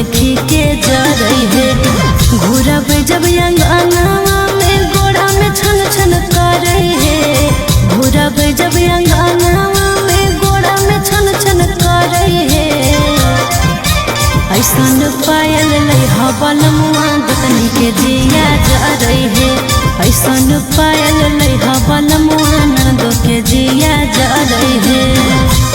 देखी के जरई है। घूरब जब अंगनावा में गोड़ा में छन छन करई है। घूरब जब अंगनावा में गोड़ा में छन छन करई है। ऐसन पायल लई हबल मुआ गोतनी के जिया जरई है। ऐसन पायल लई हबल मुआ नंदो के जिया जरई है।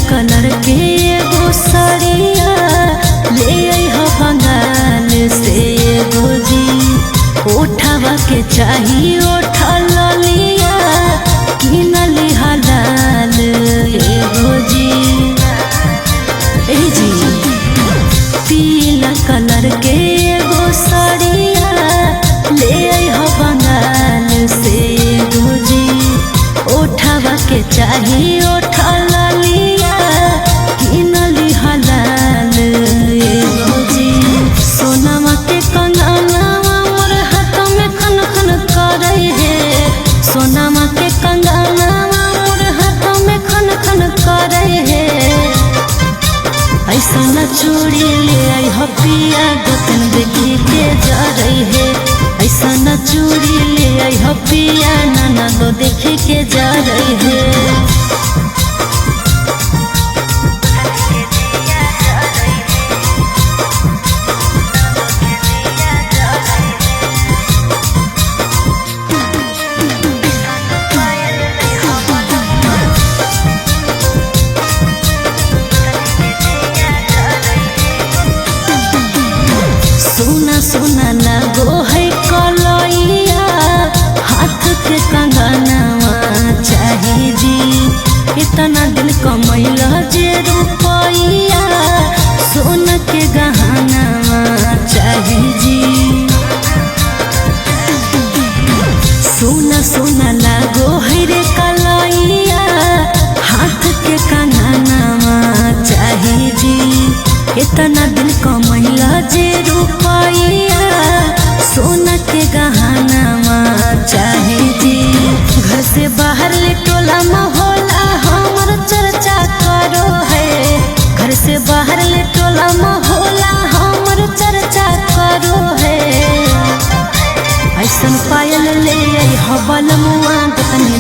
कलर के एगो सड़िया ले हो बंगाल से एगो जी। उठावा के चाहिए उठल लिया किनली हलाल एगो जी। जी पीला कलर के एगो सड़िया ले हो बंगाल से एगो जी। उठावा के चाहिए उठल सोनामा के कंगनावा मोर हाथों में खन खन करई है। ऐसा चूड़ी ले आई हो पिया गोतन देखी के जरई है। ऐसा चूड़ी ले आई हो पिया नाना तो देखी के जरई है। सोना सोना लगो है कलैया हाथ के कंगनवा चाहिए जी। इतना दिन कमैल जे रुपैया सोना के गहनवा चाहिए जी। सोना सोना लगो है रे कलैया हाथ के कंगनवा चाहिए जी। इतना दिन कमैल जे रुपैया सोना के गहनवा चाहे जी। घर से बाहर ले टोला मोहल्ला हमर चर्चा करो है। घर से बाहर ले टोला मोहल्ला हमर चर्चा करो है। ऐसन पायल ले आई हबल मुआ गोतनी